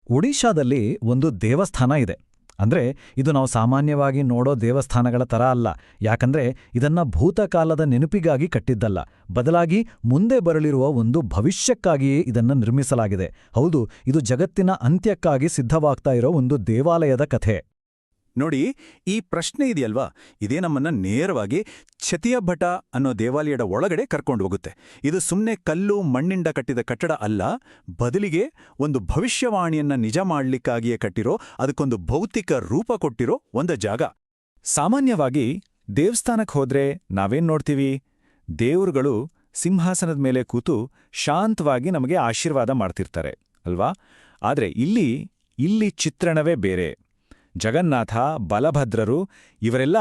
ಒಡಿಶಾದಲ್ಲಿ ಒಂದು ದೇವಸ್ಥಾನ ಇದೆ. ಅಂದ್ರೆ ಇದು ನಾವು ಸಾಮಾನ್ಯವಾಗಿ ನೋಡೋ ದೇವಸ್ಥಾನಗಳ ತರ ಅಲ್ಲ. ಯಾಕಂದ್ರೆ ಇದನ್ನ ಭೂತಕಾಲದ ನೆನಪಿಗಾಗಿ ಕಟ್ಟಿದ್ದಲ್ಲ, ಬದಲಾಗಿ ಮುಂದೆ ಬರಲಿರುವ ಒಂದು ಭವಿಷ್ಯಕ್ಕಾಗಿಯೇ ಇದನ್ನ ನಿರ್ಮಿಸಲಾಗಿದೆ. ಹೌದು, ಇದು ಜಗತ್ತಿನ ಅಂತ್ಯಕ್ಕಾಗಿ ಸಿದ್ಧವಾಗ್ತಾ ಇರೋ ಒಂದು ದೇವಾಲಯದ ಕಥೆ. ನೋಡಿ, ಈ ಪ್ರಶ್ನೆ ಇದೆಯಲ್ವಾ, ಇದೇ ನಮ್ಮನ್ನ ನೇರವಾಗಿ ಛತಿಯಭಟ ಅನ್ನೋ ದೇವಾಲಯದ ಒಳಗಡೆ ಕರ್ಕೊಂಡು ಹೋಗುತ್ತೆ. ಇದು ಸುಮ್ಮನೆ ಕಲ್ಲು ಮಣ್ಣಿಂದ ಕಟ್ಟಿದ ಕಟ್ಟಡ ಅಲ್ಲ, ಬದಲಿಗೆ ಒಂದು ಭವಿಷ್ಯವಾಣಿಯನ್ನ ನಿಜ ಮಾಡ್ಲಿಕ್ಕಾಗಿಯೇ ಕಟ್ಟಿರೋ, ಅದಕ್ಕೊಂದು ಭೌತಿಕ ರೂಪ ಕೊಟ್ಟಿರೋ ಒಂದು ಜಾಗ. ಸಾಮಾನ್ಯವಾಗಿ ದೇವಸ್ಥಾನಕ್ಕೆ ಹೋದ್ರೆ ನಾವೇನ್ ನೋಡ್ತೀವಿ? ದೇವರುಗಳು ಸಿಂಹಾಸನದ ಮೇಲೆ ಕೂತು ಶಾಂತವಾಗಿ ನಮಗೆ ಆಶೀರ್ವಾದ ಮಾಡ್ತಿರ್ತಾರೆ ಅಲ್ವಾ? ಆದ್ರೆ ಇಲ್ಲಿ ಚಿತ್ರಣವೇ ಬೇರೆ. ಜಗನ್ನಾಥ, ಬಲಭದ್ರರು ಇವರೆಲ್ಲ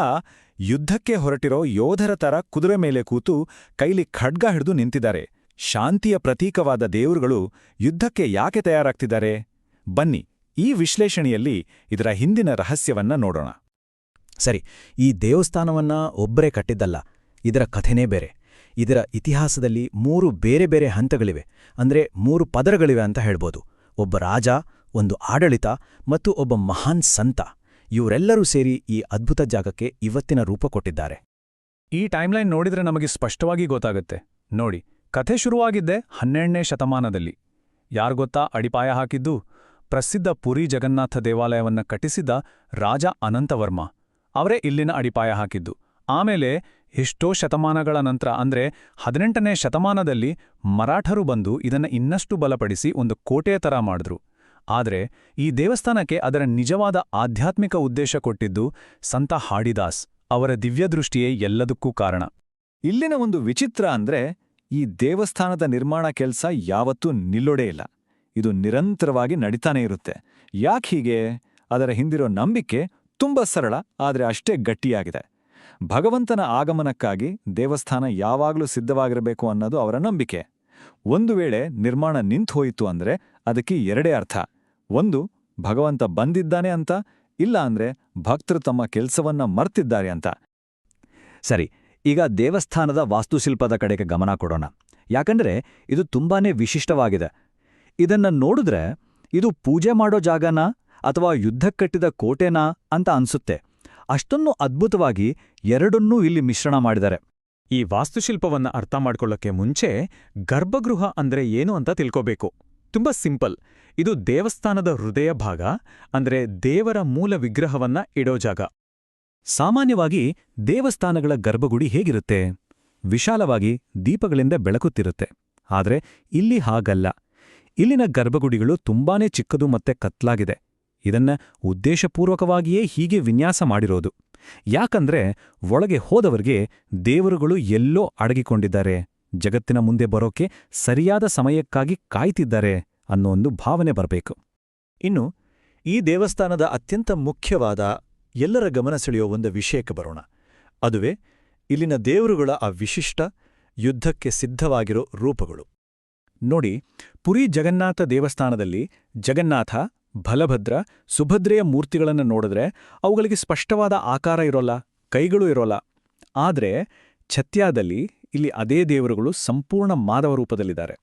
ಯುದ್ಧಕ್ಕೆ ಹೊರಟಿರೋ ಯೋಧರ ತರ ಕುದುರೆ ಮೇಲೆ ಕೂತು ಕೈಲಿ ಖಡ್ಗ ಹಿಡಿದು ನಿಂತಿದ್ದಾರೆ. ಶಾಂತಿಯ ಪ್ರತೀಕವಾದ ದೇವರುಗಳು ಯುದ್ಧಕ್ಕೆ ಯಾಕೆ ತಯಾರಾಗ್ತಿದ್ದಾರೆ? ಬನ್ನಿ, ಈ ವಿಶ್ಲೇಷಣೆಯಲ್ಲಿ ಇದರ ಹಿಂದಿನ ರಹಸ್ಯವನ್ನ ನೋಡೋಣ. ಸರಿ, ಈ ದೇವಸ್ಥಾನವನ್ನ ಒಬ್ಬರೇ ಕಟ್ಟಿದ್ದಲ್ಲ, ಇದರ ಕಥೆನೇ ಬೇರೆ. ಇದರ ಇತಿಹಾಸದಲ್ಲಿ 3 ಬೇರೆ ಬೇರೆ ಹಂತಗಳಿವೆ, ಅಂದ್ರೆ 3 ಪದರಗಳಿವೆ ಅಂತ ಹೇಳ್ಬೋದು. ಒಬ್ಬ ರಾಜ, ಒಂದು ಆಡಳಿತ ಮತ್ತು ಒಬ್ಬ ಮಹಾನ್ ಸಂತ, ಇವರೆಲ್ಲರೂ ಸೇರಿ ಈ ಅದ್ಭುತ ಜಾಗಕ್ಕೆ ಇವತ್ತಿನ ರೂಪ ಕೊಟ್ಟಿದ್ದಾರೆ. ಈ ಟೈಮ್ಲೈನ್ ನೋಡಿದ್ರೆ ನಮಗೆ ಸ್ಪಷ್ಟವಾಗಿ ಗೊತ್ತಾಗುತ್ತೆ. ನೋಡಿ, ಕಥೆ ಶುರುವಾಗಿದ್ದೆ 12ನೇ ಶತಮಾನದಲ್ಲಿ. ಯಾರ್ಗೊತ್ತಾ ಅಡಿಪಾಯ ಹಾಕಿದ್ದು? ಪ್ರಸಿದ್ಧ ಪುರಿ ಜಗನ್ನಾಥ ದೇವಾಲಯವನ್ನ ಕಟ್ಟಿಸಿದ ರಾಜ ಅನಂತವರ್ಮ ಅವರೇ ಇಲ್ಲಿನ ಅಡಿಪಾಯ ಹಾಕಿದ್ದು. ಆಮೇಲೆ ಎಷ್ಟೋ ಶತಮಾನಗಳ ನಂತರ, ಅಂದ್ರೆ 18ನೇ ಶತಮಾನದಲ್ಲಿ ಮರಾಠರು ಬಂದು ಇದನ್ನ ಇನ್ನಷ್ಟು ಬಲಪಡಿಸಿ ಒಂದು ಕೋಟೆಯ ತರ ಮಾಡಿದ್ರು. ಆದರೆ ಈ ದೇವಸ್ಥಾನಕ್ಕೆ ಅದರ ನಿಜವಾದ ಆಧ್ಯಾತ್ಮಿಕ ಉದ್ದೇಶ ಕೊಟ್ಟಿದ್ದು ಸಂತ ಹಾಡಿದಾಸ್ ಅವರ ದಿವ್ಯದೃಷ್ಟಿಯೇ ಎಲ್ಲದಕ್ಕೂ ಕಾರಣ. ಇಲ್ಲಿನ ಒಂದು ವಿಚಿತ್ರ ಅಂದ್ರೆ, ಈ ದೇವಸ್ಥಾನದ ನಿರ್ಮಾಣ ಕೆಲಸ ಯಾವತ್ತೂ ನಿಲ್ಲೋಡೇ ಇಲ್ಲ. ಇದು ನಿರಂತರವಾಗಿ ನಡೀತಾನೆ ಇರುತ್ತೆ. ಯಾಕೀಗೆ? ಅದರ ಹಿಂದಿರೋ ನಂಬಿಕೆ ತುಂಬಾ ಸರಳ, ಆದರೆ ಅಷ್ಟೇ ಗಟ್ಟಿಯಾಗಿದೆ. ಭಗವಂತನ ಆಗಮನಕ್ಕಾಗಿ ದೇವಸ್ಥಾನ ಯಾವಾಗಲೂ ಸಿದ್ಧವಾಗಿರಬೇಕು ಅನ್ನೋದು ಅವರ ನಂಬಿಕೆ. ಒಂದು ವೇಳೆ ನಿರ್ಮಾಣ ನಿಂತು ಹೋಯಿತು ಅಂದ್ರೆ ಅದಕ್ಕೆ 2 ಅರ್ಥ. ಒಂದು, ಭಗವಂತ ಬಂದಿದ್ದಾನೆ ಅಂತ, ಇಲ್ಲ ಅಂದ್ರೆ ಭಕ್ತರು ತಮ್ಮ ಕೆಲಸವನ್ನ ಮರ್ತಿದ್ದಾರೆ ಅಂತ. ಸರಿ, ಈಗ ದೇವಸ್ಥಾನದ ವಾಸ್ತುಶಿಲ್ಪದ ಕಡೆಗೆ ಗಮನ ಕೊಡೋಣ. ಯಾಕಂದ್ರೆ ಇದು ತುಂಬಾನೇ ವಿಶಿಷ್ಟವಾಗಿದೆ. ಇದನ್ನ ನೋಡಿದ್ರೆ ಇದು ಪೂಜೆ ಮಾಡೋ ಜಾಗನಾ ಅಥವಾ ಯುದ್ಧಕ್ಕಟ್ಟಿದ ಕೋಟೆನಾ ಅಂತ ಅನ್ಸುತ್ತೆ. ಅಷ್ಟೊಂದು ಅದ್ಭುತವಾಗಿ ಎರಡನ್ನೂ ಇಲ್ಲಿ ಮಿಶ್ರಣ ಮಾಡಿದ್ದಾರೆ. ಈ ವಾಸ್ತುಶಿಲ್ಪವನ್ನ ಅರ್ಥ ಮಾಡ್ಕೊಳ್ಳೋಕ್ಕೆ ಮುಂಚೆ ಗರ್ಭಗೃಹ ಅಂದ್ರೆ ಏನು ಅಂತ ತಿಳ್ಕೋಬೇಕು. ತುಂಬಾ ಸಿಂಪಲ್. ಇದು ದೇವಸ್ಥಾನದ ಹೃದಯ ಭಾಗ, ಅಂದ್ರೆ ದೇವರ ಮೂಲ ವಿಗ್ರಹವನ್ನ ಇಡೋ ಜಾಗ. ಸಾಮಾನ್ಯವಾಗಿ ದೇವಸ್ಥಾನಗಳ ಗರ್ಭಗುಡಿ ಹೇಗಿರುತ್ತೆ? ವಿಶಾಲವಾಗಿ ದೀಪಗಳಿಂದ ಬೆಳಕುತ್ತಿರುತ್ತೆ. ಆದ್ರೆ ಇಲ್ಲಿ ಹಾಗಲ್ಲ. ಇಲ್ಲಿನ ಗರ್ಭಗುಡಿಗಳು ತುಂಬಾನೇ ಚಿಕ್ಕದು ಮತ್ತೆ ಕತ್ಲಾಗಿದೆ. ಇದನ್ನ ಉದ್ದೇಶಪೂರ್ವಕವಾಗಿಯೇ ಹೀಗೆ ವಿನ್ಯಾಸ ಮಾಡಿರೋದು. ಯಾಕಂದ್ರೆ ಒಳಗೆ ಹೋದವರಿಗೆ ದೇವರುಗಳು ಎಲ್ಲೋ ಅಡಗಿಕೊಂಡಿದ್ದಾರೆ, ಜಗತ್ತಿನ ಮುಂದೆ ಬರೋಕೆ ಸರಿಯಾದ ಸಮಯಕ್ಕಾಗಿ ಕಾಯ್ತಿದ್ದಾರೆ ಅನ್ನೋ ಒಂದು ಭಾವನೆ ಬರಬೇಕು. ಇನ್ನು ಈ ದೇವಸ್ಥಾನದ ಅತ್ಯಂತ ಮುಖ್ಯವಾದ, ಎಲ್ಲರ ಗಮನ ಸೆಳೆಯೋ ಒಂದು ವಿಷಯಕ್ಕೆ ಬರೋಣ. ಅದುವೇ ಇಲ್ಲಿನ ದೇವರುಗಳ ಆ ವಿಶಿಷ್ಟ, ಯುದ್ಧಕ್ಕೆ ಸಿದ್ಧವಾಗಿರೋ ರೂಪಗಳು. ನೋಡಿ, ಪುರಿ ಜಗನ್ನಾಥ ದೇವಸ್ಥಾನದಲ್ಲಿ ಜಗನ್ನಾಥ, ಬಲಭದ್ರ, ಸುಭದ್ರೆಯ ಮೂರ್ತಿಗಳನ್ನು ನೋಡಿದ್ರೆ ಅವುಗಳಿಗೆ ಸ್ಪಷ್ಟವಾದ ಆಕಾರ ಇರೋಲ್ಲ, ಕೈಗಳೂ ಇರೋಲ್ಲ. ಆದ್ರೆ ಛತ್ಯಾದಲ್ಲಿ ಇಲ್ಲಿ ಅದೇ ದೇವರುಗಳು ಸಂಪೂರ್ಣ ಮಾಧವ ರೂಪದಲ್ಲಿದ್ದಾರೆ.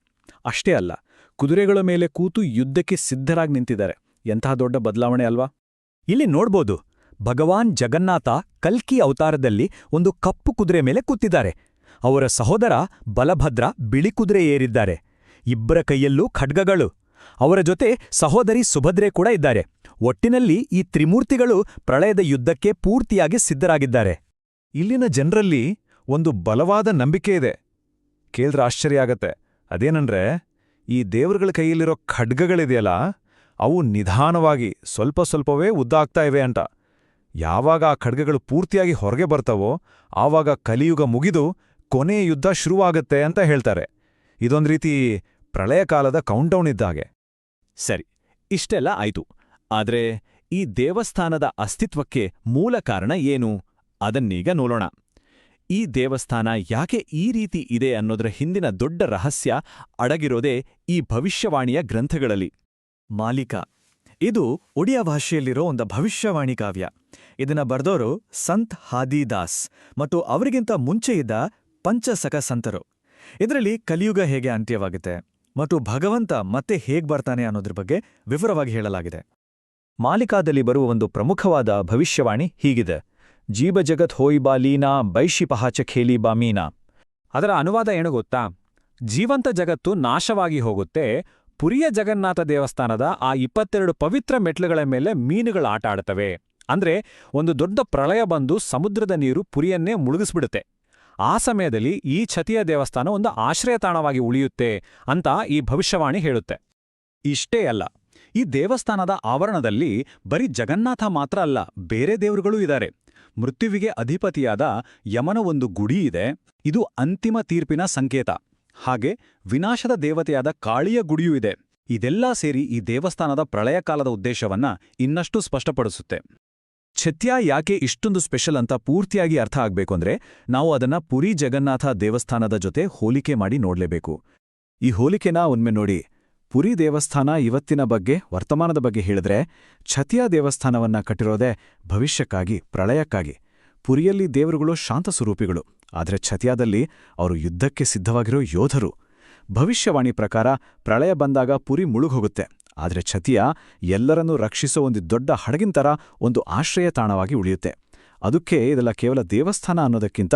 ಅಷ್ಟೇ ಅಲ್ಲ, ಕುದುರೆಗಳ ಮೇಲೆ ಕೂತು ಯುದ್ಧಕ್ಕೆ ಸಿದ್ಧರಾಗಿ ನಿಂತಿದ್ದಾರೆ. ಎಂತಹ ದೊಡ್ಡ ಬದಲಾವಣೆ ಅಲ್ವಾ? ಇಲ್ಲಿ ನೋಡ್ಬೋದು, ಭಗವಾನ್ ಜಗನ್ನಾಥ ಕಲ್ಕಿ ಅವತಾರದಲ್ಲಿ ಒಂದು ಕಪ್ಪು ಕುದುರೆ ಮೇಲೆ ಕೂತಿದ್ದಾರೆ. ಅವರ ಸಹೋದರ ಬಲಭದ್ರ ಬಿಳಿ ಕುದುರೆ ಏರಿದ್ದಾರೆ. ಇಬ್ಬರ ಕೈಯಲ್ಲೂ ಖಡ್ಗಗಳು. ಅವರ ಜೊತೆ ಸಹೋದರಿ ಸುಭದ್ರೆ ಕೂಡ ಇದ್ದಾರೆ. ಒಟ್ಟಿನಲ್ಲಿ ಈ ತ್ರಿಮೂರ್ತಿಗಳು ಪ್ರಳಯದ ಯುದ್ಧಕ್ಕೆ ಪೂರ್ತಿಯಾಗಿ ಸಿದ್ಧರಾಗಿದ್ದಾರೆ. ಇಲ್ಲಿನ ಜನರಲ್ಲಿ ಒಂದು ಬಲವಾದ ನಂಬಿಕೆ ಇದೆ. ಕೇಳಿದ್ರೆ ಆಶ್ಚರ್ಯ ಆಗತ್ತೆ. ಅದೇನಂದ್ರೆ, ಈ ದೇವರುಗಳ ಕೈಯಲ್ಲಿರೋ ಖಡ್ಗಗಳಿದೆಯಲ್ಲ, ಅವು ನಿಧಾನವಾಗಿ ಸ್ವಲ್ಪ ಸ್ವಲ್ಪವೇ ಉದ್ದ ಆಗ್ತಾ ಇವೆ ಅಂತ. ಯಾವಾಗ ಆ ಖಡ್ಗಗಳು ಪೂರ್ತಿಯಾಗಿ ಹೊರಗೆ ಬರ್ತಾವೋ ಆವಾಗ ಕಲಿಯುಗ ಮುಗಿದು ಕೊನೆಯ ಯುದ್ಧ ಶುರುವಾಗತ್ತೆ ಅಂತ ಹೇಳ್ತಾರೆ. ಇದೊಂದು ರೀತಿ ಪ್ರಳಯ ಕಾಲದ ಕೌಂಟೌನ್ ಇದ್ದಾಗೆ. ಸರಿ, ಇಷ್ಟೆಲ್ಲ ಆಯ್ತು. ಆದ್ರೆ ಈ ದೇವಸ್ಥಾನದ ಅಸ್ತಿತ್ವಕ್ಕೆ ಮೂಲ ಕಾರಣ ಏನು? ಅದನ್ನೀಗ ನೋಡೋಣ. ಈ ದೇವಸ್ಥಾನ ಯಾಕೆ ಈ ರೀತಿ ಇದೆ ಅನ್ನೋದರ ಹಿಂದಿನ ದೊಡ್ಡ ರಹಸ್ಯ ಅಡಗಿರೋದೇ ಈ ಭವಿಷ್ಯವಾಣಿಯ ಗ್ರಂಥಗಳಲ್ಲಿ. ಮಾಲಿಕ, ಇದು ಒಡಿಯಾ ಭಾಷೆಯಲ್ಲಿರೋ ಒಂದು ಭವಿಷ್ಯವಾಣಿ ಕಾವ್ಯ. ಇದನ್ನ ಬರ್ದೋರು ಸಂತ್ ಹಾದಿದಾಸ್ ಮತ್ತು ಅವರಿಗಿಂತ ಮುಂಚೆ ಇದ್ದ ಪಂಚಸಖ ಸಂತರು. ಇದರಲ್ಲಿ ಕಲಿಯುಗ ಹೇಗೆ ಅಂತ್ಯವಾಗುತ್ತೆ ಮತ್ತು ಭಗವಂತ ಮತ್ತೆ ಹೇಗ್ ಬರ್ತಾನೆ ಅನ್ನೋದ್ರ ಬಗ್ಗೆ ವಿವರವಾಗಿ ಹೇಳಲಾಗಿದೆ. ಮಾಲಿಕಾದಲ್ಲಿ ಬರುವ ಒಂದು ಪ್ರಮುಖವಾದ ಭವಿಷ್ಯವಾಣಿ ಹೀಗಿದೆ: ಜೀವಜಗತ್ ಹೋಯ್ಬಾ ಲೀನಾ ಬೈಶಿಪಹಾಚ ಖೇಲಿಬಾ ಮೀನಾ. ಅದರ ಅನುವಾದ ಏನು ಗೊತ್ತಾ? ಜೀವಂತ ಜಗತ್ತು ನಾಶವಾಗಿ ಹೋಗುತ್ತೆ, ಪುರಿಯ ಜಗನ್ನಾಥ ದೇವಸ್ಥಾನದ ಆ 22 ಪವಿತ್ರ ಮೆಟ್ಲುಗಳ ಮೇಲೆ ಮೀನುಗಳು ಆಟ ಆಡ್ತವೆ. ಅಂದ್ರೆ ಒಂದು ದೊಡ್ಡ ಪ್ರಳಯ ಬಂದು ಸಮುದ್ರದ ನೀರು ಪುರಿಯನ್ನೇ ಮುಳುಗಿಸ್ಬಿಡುತ್ತೆ. ಆ ಸಮಯದಲ್ಲಿ ಈ ಛತಿಯ ದೇವಸ್ಥಾನ ಒಂದು ಆಶ್ರಯ ತಾಣವಾಗಿ ಉಳಿಯುತ್ತೆ ಅಂತ ಈ ಭವಿಷ್ಯವಾಣಿ ಹೇಳುತ್ತೆ. ಇಷ್ಟೇ ಅಲ್ಲ, ಈ ದೇವಸ್ಥಾನದ ಆವರಣದಲ್ಲಿ ಬರೀ ಜಗನ್ನಾಥ ಮಾತ್ರ ಅಲ್ಲ, ಬೇರೆ ದೇವರುಗಳೂ ಇದ್ದಾರೆ. ಮೃತ್ಯುವಿಗೆ ಅಧಿಪತಿಯಾದ ಯಮನ ಒಂದು ಗುಡಿ ಇದೆ, ಇದು ಅಂತಿಮ ತೀರ್ಪಿನ ಸಂಕೇತ. ಹಾಗೆ ವಿನಾಶದ ದೇವತೆಯಾದ ಕಾಳಿಯ ಗುಡಿಯೂ ಇದೆ. ಇದೆಲ್ಲ ಸೇರಿ ಈ ದೇವಸ್ಥಾನದ ಪ್ರಳಯಕಾಲದ ಉದ್ದೇಶವನ್ನ ಇನ್ನಷ್ಟು ಸ್ಪಷ್ಟಪಡಿಸುತ್ತೆ. ಛತ್ಯ ಯಾಕೆ ಇಷ್ಟೊಂದು ಸ್ಪೆಷಲ್ ಅಂತ ಪೂರ್ತಿಯಾಗಿ ಅರ್ಥ ಆಗ್ಬೇಕು ಅಂದ್ರೆ ನಾವು ಅದನ್ನ ಪುರಿ ಜಗನ್ನಾಥ ದೇವಸ್ಥಾನದ ಜೊತೆ ಹೋಲಿಕೆ ಮಾಡಿ ನೋಡ್ಲೇಬೇಕು. ಈ ಹೋಲಿಕೆನ ಒಮ್ಮೆ ನೋಡಿ. ಪುರಿ ದೇವಸ್ಥಾನ ಇವತ್ತಿನ ಬಗ್ಗೆ, ವರ್ತಮಾನದ ಬಗ್ಗೆ ಹೇಳಿದ್ರೆ, ಛತಿಯ ದೇವಸ್ಥಾನವನ್ನ ಕಟ್ಟಿರೋದೇ ಭವಿಷ್ಯಕ್ಕಾಗಿ, ಪ್ರಳಯಕ್ಕಾಗಿ. ಪುರಿಯಲ್ಲಿ ದೇವರುಗಳು ಶಾಂತ ಸ್ವರೂಪಿಗಳು, ಆದರೆ ಛತಿಯಾದಲ್ಲಿ ಅವರು ಯುದ್ಧಕ್ಕೆ ಸಿದ್ಧವಾಗಿರೋ ಯೋಧರು. ಭವಿಷ್ಯವಾಣಿ ಪ್ರಕಾರ ಪ್ರಳಯ ಬಂದಾಗ ಪುರಿ ಮುಳುಗೋಗುತ್ತೆ, ಆದರೆ ಛತಿಯ ಎಲ್ಲರನ್ನೂ ರಕ್ಷಿಸೋ ಒಂದು ದೊಡ್ಡ ಹಡಗಿನ ಥರ ಒಂದು ಆಶ್ರಯ ತಾಣವಾಗಿ ಉಳಿಯುತ್ತೆ. ಅದಕ್ಕೆ ಇದೆಲ್ಲ ಕೇವಲ ದೇವಸ್ಥಾನ ಅನ್ನೋದಕ್ಕಿಂತ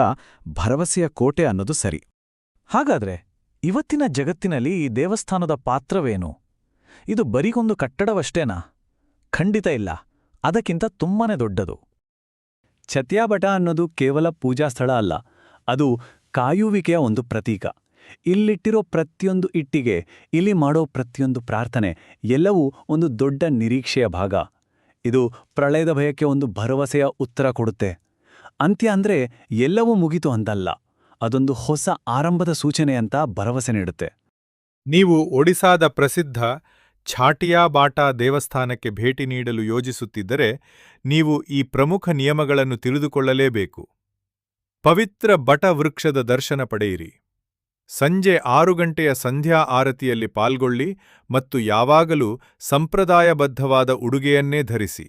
ಭರವಸೆಯ ಕೋಟೆ ಅನ್ನೋದು ಸರಿ. ಹಾಗಾದ್ರೆ ಇವತ್ತಿನ ಜಗತ್ತಿನಲ್ಲಿ ಈ ದೇವಸ್ಥಾನದ ಪಾತ್ರವೇನು? ಇದು ಬರೀಗೊಂದು ಕಟ್ಟಡವಷ್ಟೇನಾ? ಖಂಡಿತ ಇಲ್ಲ, ಅದಕ್ಕಿಂತ ತುಂಬಾನೇ ದೊಡ್ಡದು. ಛತ್ಯಾಬಟ ಅನ್ನೋದು ಕೇವಲ ಪೂಜಾ ಸ್ಥಳ ಅಲ್ಲ, ಅದು ಕಾಯುವಿಕೆಯ ಒಂದು ಪ್ರತೀಕ. ಇಲ್ಲಿಟ್ಟಿರೋ ಪ್ರತಿಯೊಂದು ಇಟ್ಟಿಗೆ, ಇಲ್ಲಿ ಮಾಡೋ ಪ್ರತಿಯೊಂದು ಪ್ರಾರ್ಥನೆ ಎಲ್ಲವೂ ಒಂದು ದೊಡ್ಡ ನಿರೀಕ್ಷೆಯ ಭಾಗ. ಇದು ಪ್ರಳಯದ ಭಯಕ್ಕೆ ಒಂದು ಭರವಸೆಯ ಉತ್ತರ ಕೊಡುತ್ತೆ. ಅಂತ್ಯ ಅಂದ್ರೆ ಎಲ್ಲವೂ ಮುಗಿತು ಅಂತಲ್ಲ, ಅದೊಂದು ಹೊಸ ಆರಂಭದ ಸೂಚನೆ ಅಂತ ಭರವಸೆ ನೀಡುತ್ತೆ. ನೀವು ಒಡಿಸಾದ ಪ್ರಸಿದ್ಧ ಛಾಟಿಯಾಬಾಟಾ ದೇವಸ್ಥಾನಕ್ಕೆ ಭೇಟಿ ನೀಡಲು ಯೋಜಿಸುತ್ತಿದ್ದರೆ ನೀವು ಈ ಪ್ರಮುಖ ನಿಯಮಗಳನ್ನು ತಿಳಿದುಕೊಳ್ಳಲೇಬೇಕು. ಪವಿತ್ರ ಬಟ ವೃಕ್ಷದ ದರ್ಶನ ಪಡೆಯಿರಿ. ಸಂಜೆ 6 ಗಂಟೆಯ ಸಂಧ್ಯಾ ಆರತಿಯಲ್ಲಿ ಪಾಲ್ಗೊಳ್ಳಿ ಮತ್ತು ಯಾವಾಗಲೂ ಸಂಪ್ರದಾಯಬದ್ಧವಾದ ಉಡುಗೆಯನ್ನೇ ಧರಿಸಿ.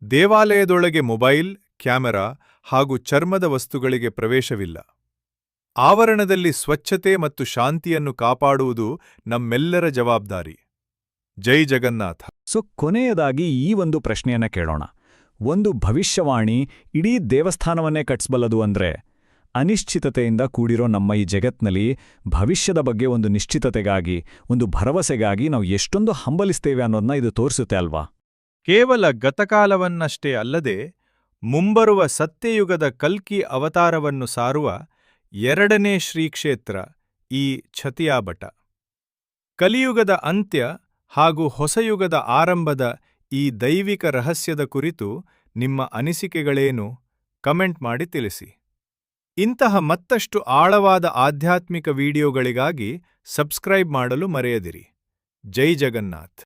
ದೇವಾಲಯದೊಳಗೆ ಮೊಬೈಲ್, ಕ್ಯಾಮೆರಾ ಹಾಗೂ ಚರ್ಮದ ವಸ್ತುಗಳಿಗೆ ಪ್ರವೇಶವಿಲ್ಲ. ಆವರಣದಲ್ಲಿ ಸ್ವಚ್ಛತೆ ಮತ್ತು ಶಾಂತಿಯನ್ನು ಕಾಪಾಡುವುದು ನಮ್ಮೆಲ್ಲರ ಜವಾಬ್ದಾರಿ. ಜೈ ಜಗನ್ನಾಥ. ಕೊನೆಯದಾಗಿ ಈ ಒಂದು ಪ್ರಶ್ನೆಯನ್ನ ಕೇಳೋಣ. ಒಂದು ಭವಿಷ್ಯವಾಣಿ ಇಡೀ ದೇವಸ್ಥಾನವನ್ನೇ ಕಟ್ಸ್ಬಲ್ಲದು ಅಂದ್ರೆ, ಅನಿಶ್ಚಿತತೆಯಿಂದ ಕೂಡಿರೋ ನಮ್ಮ ಈ ಜಗತ್ನಲ್ಲಿ ಭವಿಷ್ಯದ ಬಗ್ಗೆ ಒಂದು ನಿಶ್ಚಿತತೆಗಾಗಿ, ಒಂದು ಭರವಸೆಗಾಗಿ ನಾವು ಎಷ್ಟೊಂದು ಹಂಬಲಿಸ್ತೇವೆ ಅನ್ನೋದನ್ನ ಇದು ತೋರಿಸುತ್ತೆ ಅಲ್ವಾ? ಕೇವಲ ಗತಕಾಲವನ್ನಷ್ಟೇ ಅಲ್ಲದೆ ಮುಂಬರುವ ಸತ್ಯಯುಗದ ಕಲ್ಕಿ ಅವತಾರವನ್ನು ಸಾರುವ 2ನೇ ಶ್ರೀಕ್ಷೇತ್ರ ಈ ಛತಿಯಾಬಟ. ಕಲಿಯುಗದ ಅಂತ್ಯ ಹಾಗೂ ಹೊಸಯುಗದ ಆರಂಭದ ಈ ದೈವಿಕ ರಹಸ್ಯದ ಕುರಿತು ನಿಮ್ಮ ಅನಿಸಿಕೆಗಳೇನು? ಕಮೆಂಟ್ ಮಾಡಿ ತಿಳಿಸಿ. ಇಂತಹ ಮತ್ತಷ್ಟು ಆಳವಾದ ಆಧ್ಯಾತ್ಮಿಕ ವಿಡಿಯೋಗಳಿಗಾಗಿ ಸಬ್ಸ್ಕ್ರೈಬ್ ಮಾಡಲು ಮರೆಯದಿರಿ. ಜೈ ಜಗನ್ನಾಥ್.